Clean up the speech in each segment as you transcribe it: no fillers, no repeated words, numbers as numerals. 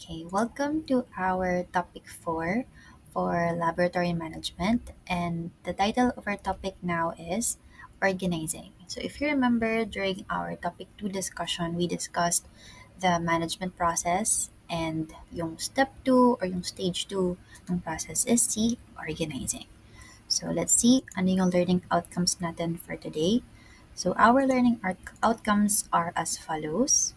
Okay, welcome to our topic 4 for laboratory management. And the title of our topic now is organizing. So, if you remember during our topic 2 discussion, we discussed the management process and yung step 2 or yung stage 2 ng process is C, organizing. So, let's see ano yung learning outcomes natin for today. So, our learning outcomes are as follows.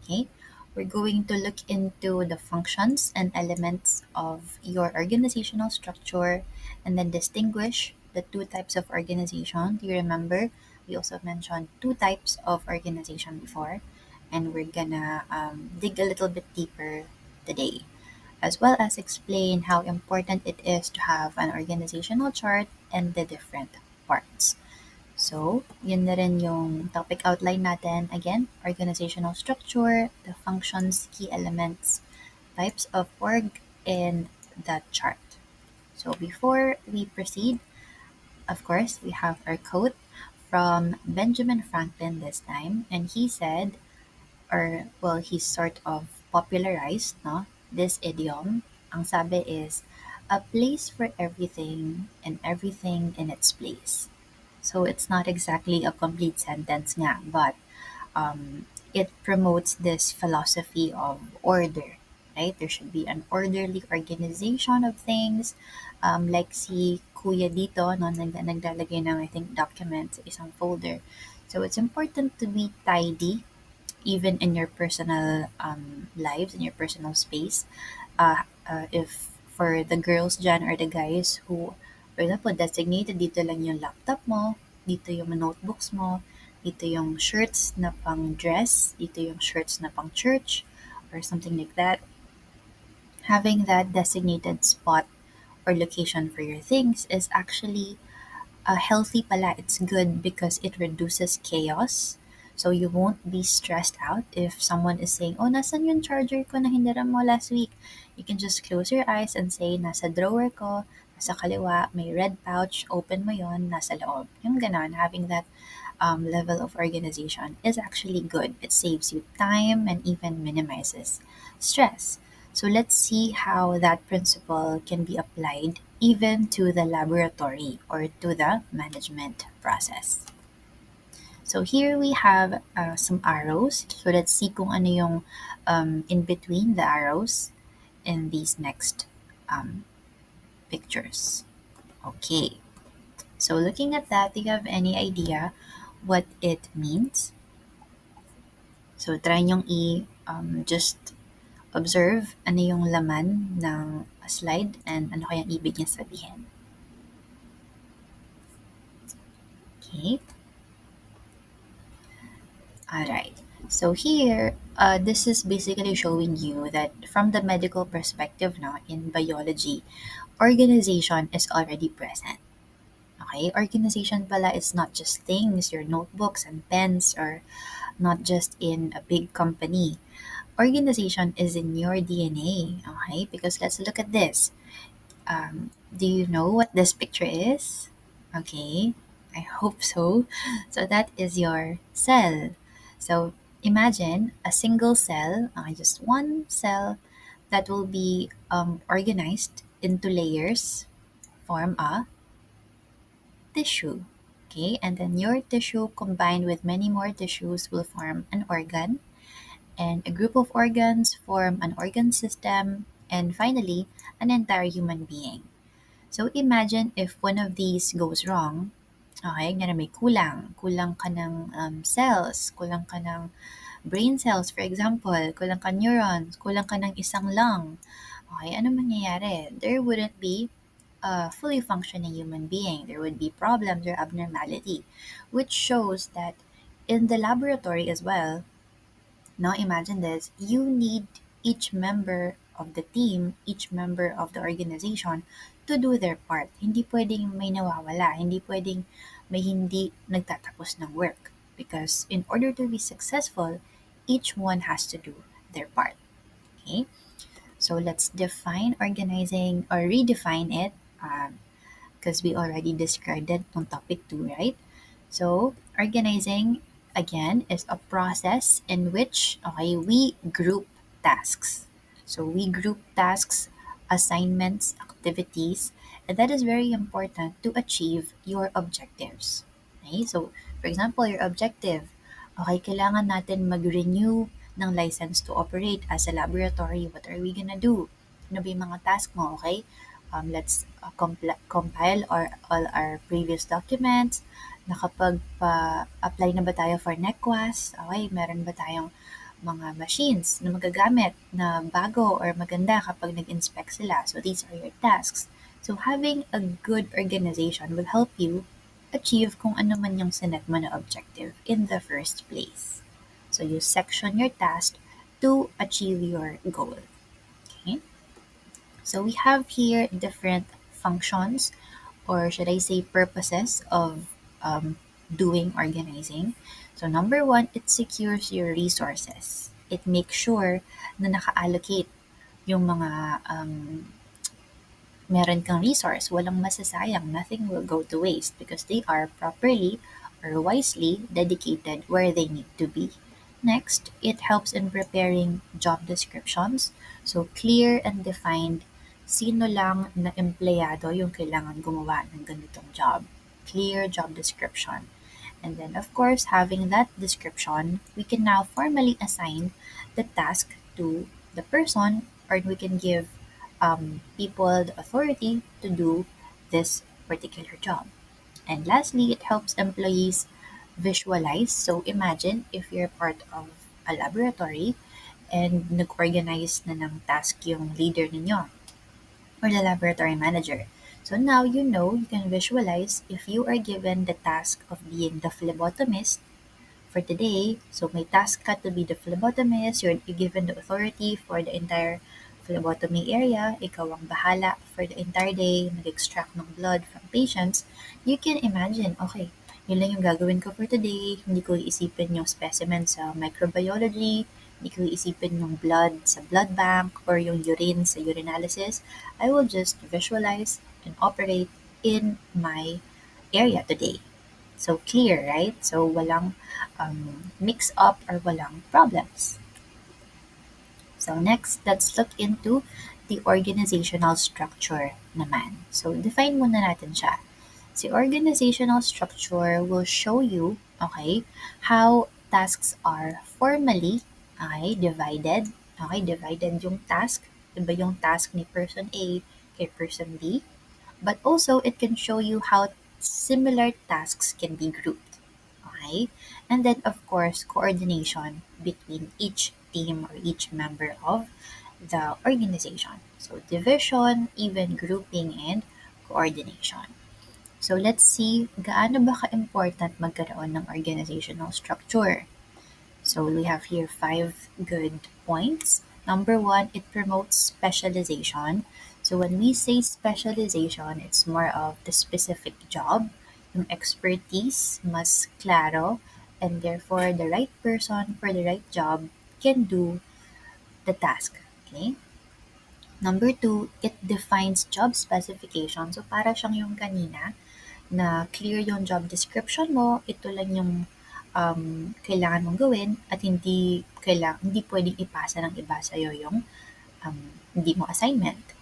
Okay, we're going to look into the functions and elements of your organizational structure and then distinguish the two types of organization. Do you remember? We also mentioned two types of organization before, and we're gonna dig a little bit deeper today, as well as explain how important it is to have an organizational chart and the different parts. So, yun na rin yung topic outline natin. Again, organizational structure, the functions, key elements, types of org, and the chart. So, before we proceed, of course, we have our quote from Benjamin Franklin this time. And he said, or well, he sort of popularized this idiom. Ang sabi is, a place for everything and everything in its place. So it's not exactly a complete sentence nga, but it promotes this philosophy of order, right? There should be an orderly organization of things. Like si Kuya dito, no, naglalagay ng, I think, documents, isang folder. So it's important to be tidy, even in your personal lives, in your personal space. If for the girls dyan or the guys who, for example, designated dito lang yung laptop mo, dito yung notebooks mo, dito yung shirts na pang dress, dito yung shirts na pang church, or something like that. Having that designated spot or location for your things is actually healthy pala. It's good because it reduces chaos. So you won't be stressed out if someone is saying, oh, nasan yung charger ko na hiniram mo last week? You can just close your eyes and say, nasa drawer ko, nasa kaliwa, may red pouch, open mo yon, nasa loob. Yung ganon, having that level of organization is actually good. It saves you time and even minimizes stress. So let's see how that principle can be applied even to the laboratory or to the management process. So here we have some arrows. So let's see kung ano yung in between the arrows in these next um, pictures. Okay. So looking at that, do you have any idea what it means? So try nyong just observe ano yung laman ng slide and ano kayang ibig niya sabihin. Okay. Alright. So here, this is basically showing you that from the medical perspective now in biology, organization is already present. Okay, organization pala is not just things, your notebooks and pens, or not just in a big company. Organization is in your DNA, okay? Because let's look at this. Do you know what this picture is? Okay, I hope so. So that is your cell. So imagine a single cell, just one cell that will be organized into layers, form a tissue. Okay, and then your tissue combined with many more tissues will form an organ, and a group of organs form an organ system, and finally, an entire human being. So imagine if one of these goes wrong, okay, na may kulang ka ng cells, kulang ka ng brain cells, for example, kulang ka neurons, kulang ka ng isang lung. Okay, ano mangyayari? There wouldn't be a fully functioning human being. There would be problems or abnormality, which shows that in the laboratory as well, now imagine this, you need each member of the team, each member of the organization to do their part. Hindi pwedeng may nawawala, hindi pwedeng may hindi nagtatapos ng work. Because in order to be successful, each one has to do their part. Okay? So let's define organizing or redefine it because we already described it on topic 2, right? So organizing again is a process in which, okay, we group tasks. So we group tasks, assignments, activities, and that is very important to achieve your objectives. Okay? So, for example, your objective, okay, kailangan natin mag-renew ng license to operate as a laboratory. What are we gonna do? Ano ba yung mga task mo, okay? Let's compile all our previous documents. Nakapag-apply na ba tayo for NECWAS? Okay, meron ba tayong mga machines na magagamit na bago or maganda kapag nag-inspect sila? So these are your tasks. So having a good organization will help you achieve kung ano man yung sinet mo na objective in the first place. So you section your task to achieve your goal. Okay? So we have here different functions, or should I say purposes of doing organizing. So number one, it secures your resources. It makes sure na naka-allocate yung mga meron kang resource, walang masasayang, nothing will go to waste because they are properly or wisely dedicated where they need to be. Next, it helps in preparing job descriptions. So, clear and defined sino lang na empleyado yung kailangan gumawa ng ganitong job. Clear job description. And then, of course, having that description, we can now formally assign the task to the person, or we can give people the authority to do this particular job. And lastly, it helps employees visualize. So imagine if you're part of a laboratory and nag-organize na ng task yung leader ninyo or the laboratory manager. So now you can visualize if you are given the task of being the phlebotomist for today. So may task ka to be the phlebotomist, you're given the authority for the entire phlebotomy area, ikaw ang bahala for the entire day, mag-extract ng blood from patients. You can imagine, okay, yun lang yung gagawin ko for today, hindi ko iisipin yung specimen sa microbiology, hindi ko iisipin yung blood sa blood bank or yung urine sa urinalysis. I will just visualize and operate in my area today. So clear, right? So walang mix up or walang problems. So next, let's look into the organizational structure naman. So define muna natin siya. Si organizational structure will show you, okay, how tasks are formally, okay, divided. Okay, divided yung task. Iba yung task ni person A kay person B. But also, it can show you how similar tasks can be grouped. Okay? And then, of course, coordination between each team or each member of the organization. So, division, even grouping, and coordination. So, let's see gaano ba ka-important magkaroon ng organizational structure. So, we have here 5 good points. Number one, it promotes specialization. So, when we say specialization, it's more of the specific job. Yung expertise mas klaro, and therefore the right person for the right job can do the task. Okay? Number two, it defines job specification. So, para siyang yung kanina, na clear yung job description mo, ito lang yung kailangan mong gawin at hindi pwedeng ipasa ng iba sa'yo yung hindi mo assignment.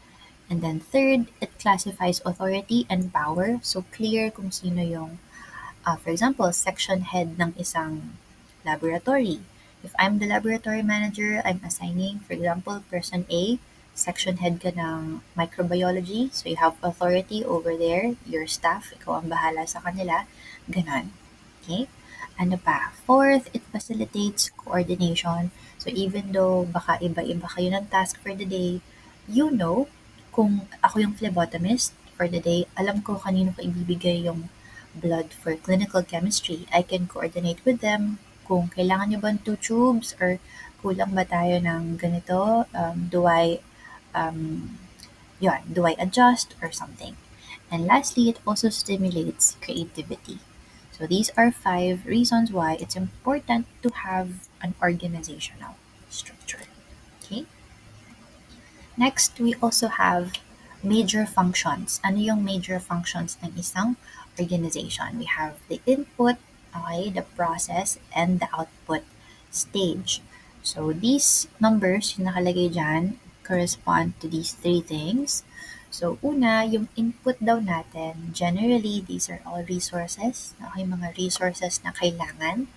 And then third, it classifies authority and power. So clear kung sino yung, for example, section head ng isang laboratory. If I'm the laboratory manager, I'm assigning, for example, person A, section head ka ng microbiology. So you have authority over there, your staff, ikaw ang bahala sa kanila. Ganon. Okay? Ano pa? Fourth, it facilitates coordination. So even though baka iba-iba kayo ng task for the day, you know, kung ako yung phlebotomist for the day, alam ko kanino ko ibibigay yung blood for clinical chemistry. I can coordinate with them kung kailangan nyo ba 2 tubes or kulang ba tayo ng ganito, um, do I adjust or something? And lastly, it also stimulates creativity. So these are 5 reasons why it's important to have an organizational structure. Okay? Next, we also have major functions. Ano yung major functions ng isang organization? We have the input, okay, the process, and the output stage. So these numbers yung nakalagay dyan correspond to these three things. So una, yung input daw natin, generally these are all resources. Okay, mga resources na kailangan.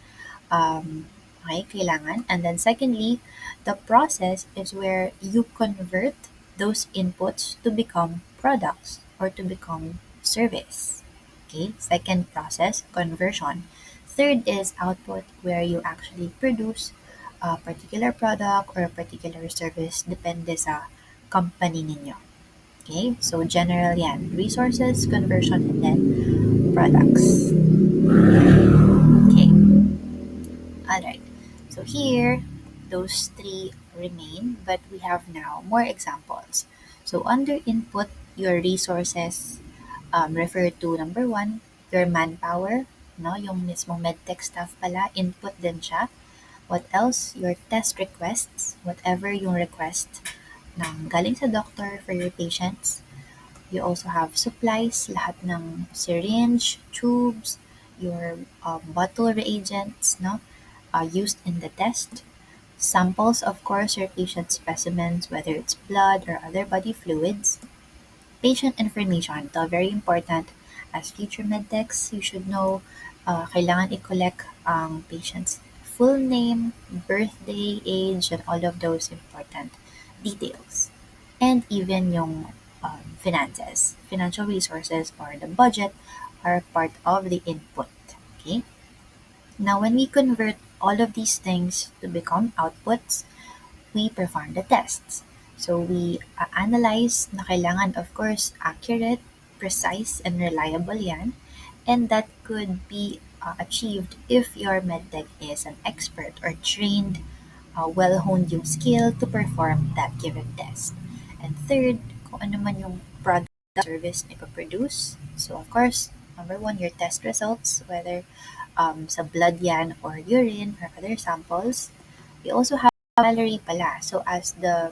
Okay, kailangan. And then secondly, the process is where you convert those inputs to become products or to become service. Okay, second process, conversion. Third is output, where you actually produce a particular product or a particular service depende sa company ninyo. Okay, so general yan, resources, conversion, and then products. Okay, alright. So here, those three remain, but we have now more examples. So under input, your resources refer to number one, your manpower, no? Yung mismo medtech staff pala, input din siya. What else? Your test requests, whatever yung request ng galing sa doctor for your patients. You also have supplies, lahat ng syringe, tubes, your bottle reagents, no? Used in the test. Samples, of course, your patient specimens, whether it's blood or other body fluids. Patient information, ito very important. As future medtechs, you should know, kailangan i-collect ang patient's full name, birthday, age, and all of those important details. And even yung finances, financial resources or the budget are part of the input. Okay? Now, when we convert all of these things to become outputs, we perform the tests. So we analyze na kailangan, of course, accurate, precise, and reliable yan. And that could be achieved if your medtech is an expert or trained, well-honed yung skill to perform that given test. And third, kung ano man yung product service na ipaproduce. So of course, number one, your test results, whether sa blood yan or urine or other samples. We also have salary pala. So as the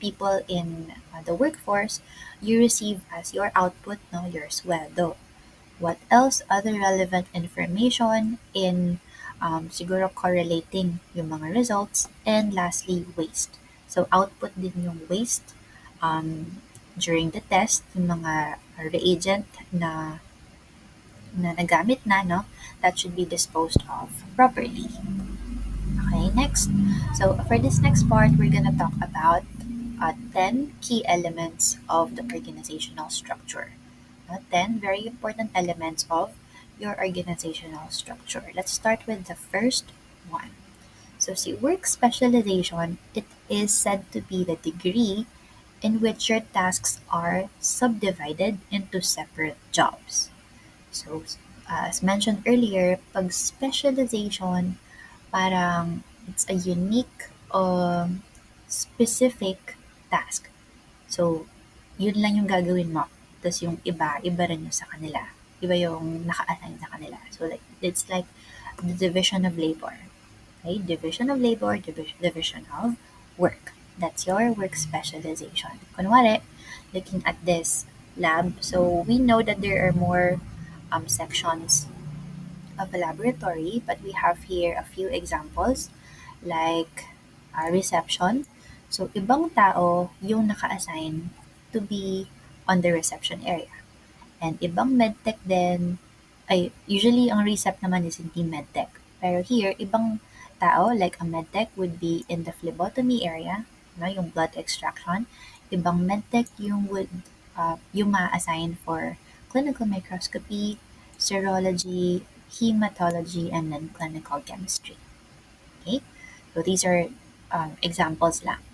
people in the workforce, you receive as your output, no, your sweldo. What else? Other relevant information in siguro correlating yung mga results. And lastly, waste. So output din yung waste during the test, yung mga reagent na nagamit na, no, that should be disposed of properly. Okay, next. So for this next part, we're gonna talk about 10 key elements of the organizational structure. 10 very important elements of your organizational structure. Let's start with the first one. So see, work specialization, it is said to be the degree in which your tasks are subdivided into separate jobs. So, as mentioned earlier, pag specialization, parang it's a unique, specific task. So, yun lang yung gagawin mo. Tapos yung iba, iba rin yung sa kanila. Iba yung naka-assign sa kanila. So, like, it's like the division of labor. Okay? Division of labor, division of work. That's your work specialization. Kunwari, looking at this lab, so we know that there are more sections of a laboratory, but we have here a few examples like reception. So, ibang tao yung naka-assign to be on the reception area. And ibang medtech din, ay, usually ang recep naman is hindi medtech. Pero here, ibang tao, like a medtech would be in the phlebotomy area, no, yung blood extraction. Ibang medtech yung ma-assign for clinical microscopy, serology, hematology, and then clinical chemistry. Okay? So these are examples lang.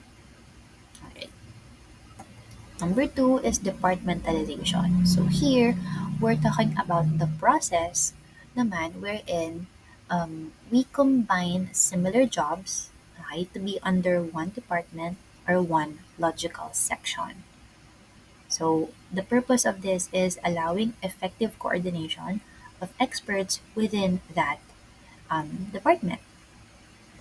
Alright. Number two is departmentalization. So here, we're talking about the process naman wherein we combine similar jobs, okay, to be under one department or one logical section. So the purpose of this is allowing effective coordination of experts within that department.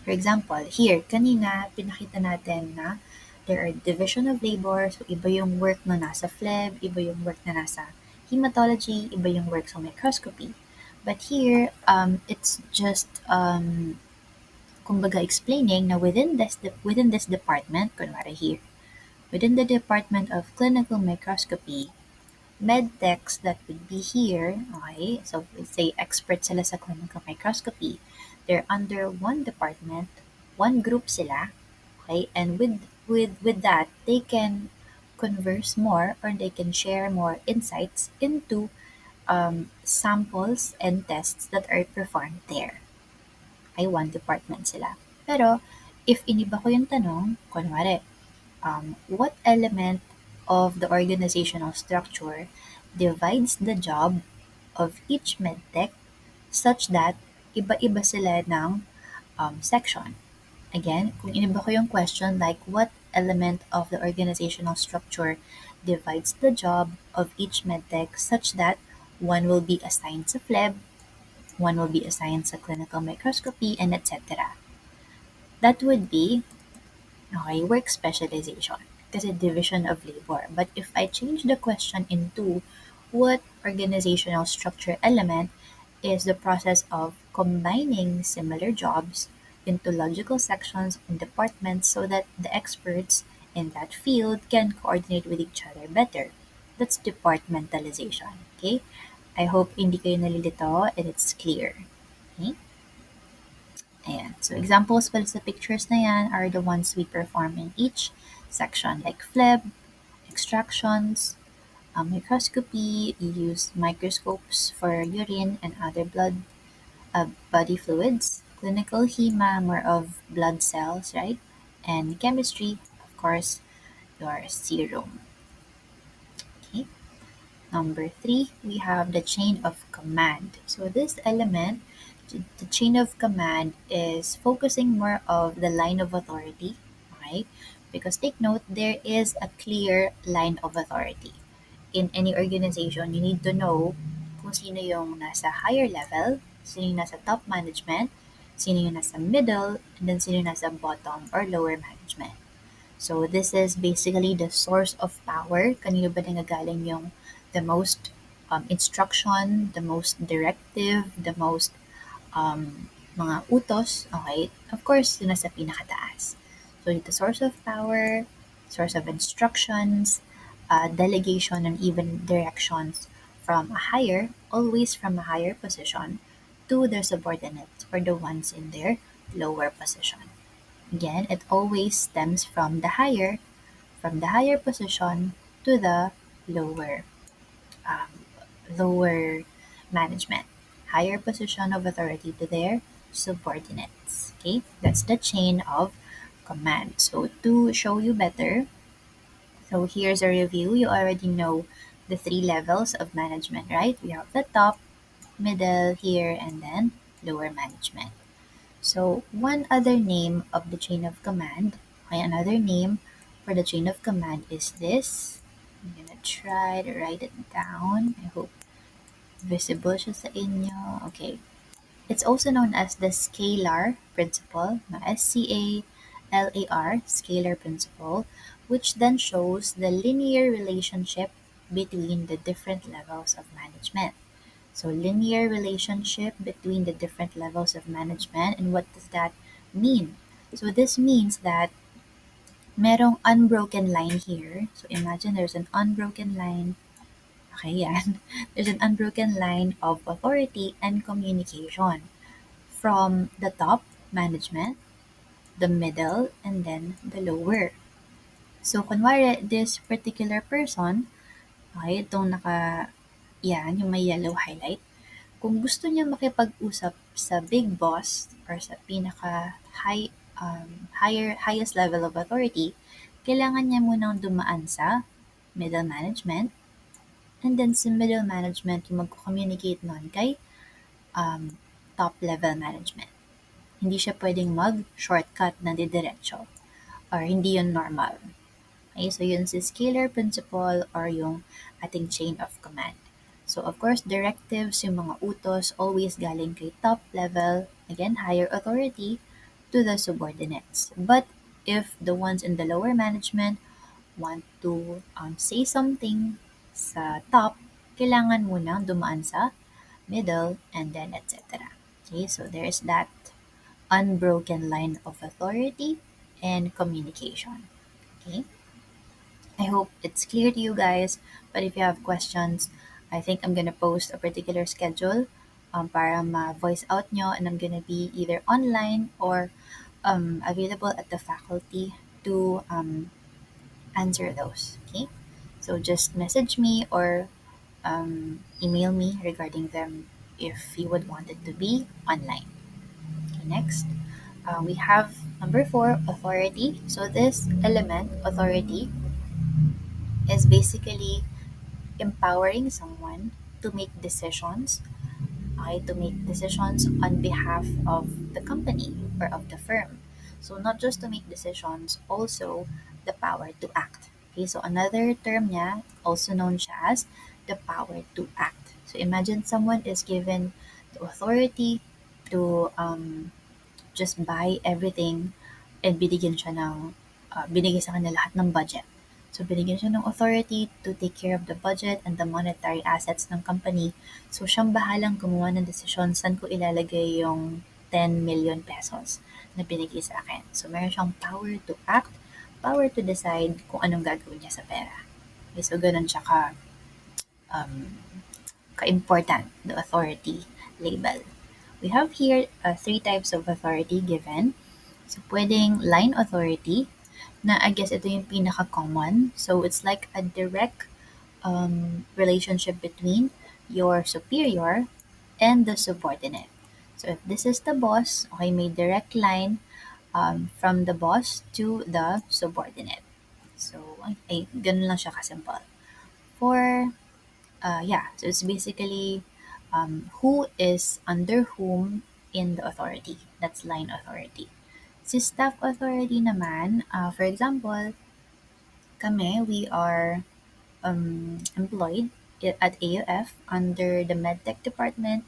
For example, here, kanina, pinakita natin na there are division of labor. So, iba yung work na nasa phleb, iba yung work na nasa hematology, iba yung work sa microscopy. But here, it's just kumbaga explaining na within this department, kunwari here, within the Department of Clinical Microscopy, medtechs that would be here, okay, so let's say experts sila sa clinical microscopy, they're under one department, one group sila, okay, and with that, they can converse more or they can share more insights into samples and tests that are performed there. Ay one department sila. Pero, if iniba ko yung tanong, kunwari, what element of the organizational structure divides the job of each medtech such that iba-iba sila ng section. Again, kung iniba ko yung question like what element of the organizational structure divides the job of each medtech such that one will be assigned sa PhlEB, one will be assigned sa clinical microscopy, and etc. That would be okay, work specialization kasi division of labor. But if I change the question into what organizational structure element is the process of combining similar jobs into logical sections and departments so that the experts in that field can coordinate with each other better. That's departmentalization. Okay? I hope hindi kayo nalilito and it's clear. Okay? Ayan. So, examples pala sa pictures na yan are the ones we perform in each section like PhlEB, extractions, microscopy, you use microscopes for urine and other body fluids, clinical hema, more of blood cells, right? And chemistry, of course, your serum. Okay. Number three, we have the chain of command. So this element, the chain of command is focusing more of the line of authority, right? Because take note, there is a clear line of authority. In any organization, you need to know kung sino yung nasa higher level, sino yung nasa top management, sino yung nasa middle, and then sino yung nasa bottom or lower management. So this is basically the source of power. Kanino ba nanggagaling yung the most instruction, the most directive, the most mga utos, okay? Of course, yun nasa pinakataas. So the source of power, source of instructions, delegation, and even directions from a higher, always from a higher position to their subordinates or the ones in their lower position. Again, it always stems from the higher position to the lower, lower management. Higher position of authority to their subordinates. Okay, that's the chain of command. So to show you better, so here's a review. You already know the three levels of management, right? We have the top, middle here, and then lower management. So one other name of the chain of command, okay, another name for the chain of command is this. I'm gonna try to write it down. I hope visible siya sa inyo. Okay. It's also known as the scalar principle, SCALAR, scalar principle, which then shows the linear relationship between the different levels of management. So linear relationship between the different levels of management, and what does that mean? So this means that merong unbroken line here. So imagine there's an unbroken line. Okay, yan. There's an unbroken line of authority and communication from the top management, the middle, and then the lower. So kunwari, this particular person, okay, itong yan, yung may yellow highlight, kung gusto niya makipag-usap sa big boss or sa highest level of authority, kailangan niya munang dumaan sa middle management, and then sa middle management yung mag-communicate nun kay top level management. Hindi siya pwedeng mag-shortcut na didiretso or hindi yun normal. Okay, so yun si scalar principle or yung ating chain of command. So of course, directives, yung mga utos, always galing kay top level, again, higher authority, to the subordinates. But if the ones in the lower management want to say something sa top, kailangan munang dumaan sa middle and then etc. Okay, so there's that unbroken line of authority and communication. Okay, I hope it's clear to you guys. But if you have questions, I think I'm gonna post a particular schedule para ma-voice out nyo, and I'm gonna be either online or available at the faculty to answer those. Okay, so just message me or email me regarding them if you would want it to be online. Okay, next, we have number four, authority. So this element, authority, is basically empowering someone to make decisions, okay, to make decisions on behalf of the company or of the firm. So not just to make decisions, also the power to act. Okay, so another term niya, also known siya as the power to act. So imagine someone is given the authority to just buy everything and binigay sa kanya lahat ng budget. So, binigyan siya ng authority to take care of the budget and the monetary assets ng company. So, siyang bahalang gumawa ng desisyon saan ko ilalagay yung 10 million pesos na binigay sa akin. So, meron siyang power to act, power to decide kung anong gagawin niya sa pera. Okay, so, ganun siya um, ka-important, the authority label. We have here three types of authority given. So, pwedeng line authority, na I guess ito yung pinaka-common. So, it's like a direct relationship between your superior and the subordinate. So, if this is the boss, okay, may direct line from the boss to the subordinate. So, ganun lang siya kasimple. For, yeah, so it's basically who is under whom in the authority. That's line authority. Si staff authority naman, for example, kami, we are employed at AUF under the MedTech department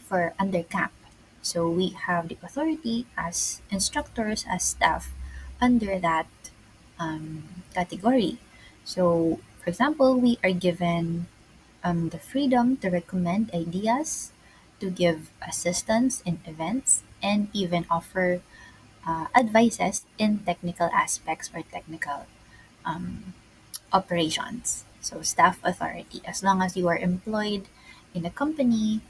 for under CAP. So we have the authority as instructors, as staff under that category. So, for example, we are given the freedom to recommend ideas, to give assistance in events, and even offer advices in technical aspects or technical um, operations. So, staff authority. As long as you are employed in a company,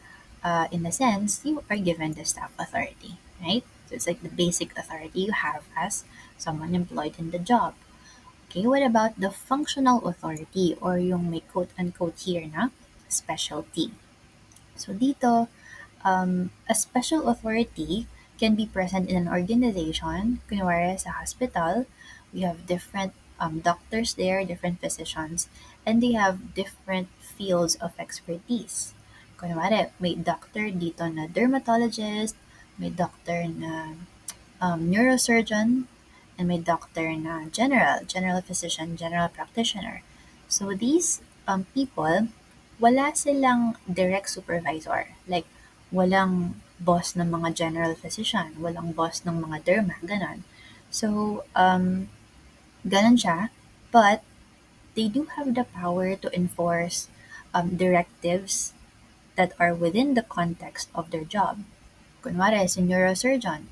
in a sense, you are given the staff authority, right? So, it's like the basic authority you have as someone employed in the job. Okay, what about the functional authority or yung may quote-unquote here na specialty? So, dito, a special authority can be present in an organization. Kunwari sa hospital, we have different doctors there, different physicians, and they have different fields of expertise. Kunwari, may doctor dito na dermatologist, may doctor na neurosurgeon, and may doctor na general physician, general practitioner. So these people, wala silang direct supervisor. Like, walang boss ng mga general physician, walang boss ng mga derma, ganon. So, ganon siya. But they do have the power to enforce directives that are within the context of their job. Kunwari, si neurosurgeon,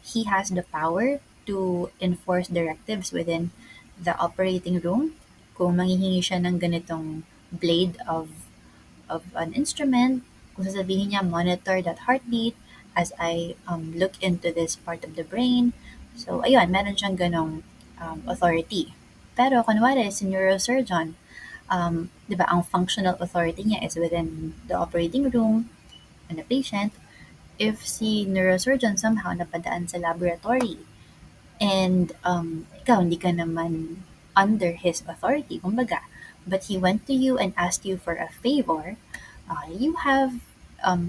he has the power to enforce directives within the operating room. Kung manghihingi siya ng ganitong blade of an instrument, kung sasabihin niya, monitor that heartbeat as I look into this part of the brain. So, ayun, meron siyang ganong authority. Pero, kunwari, si neurosurgeon, di ba, ang functional authority niya is within the operating room and the patient. If si neurosurgeon somehow napadaan sa laboratory and ikaw hindi ka naman under his authority, kumbaga, but he went to you and asked you for a favor, you have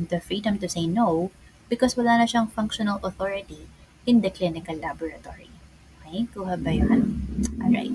the freedom to say no because wala na siyang functional authority in the clinical laboratory. Okay? Kuha ba yun? Alright.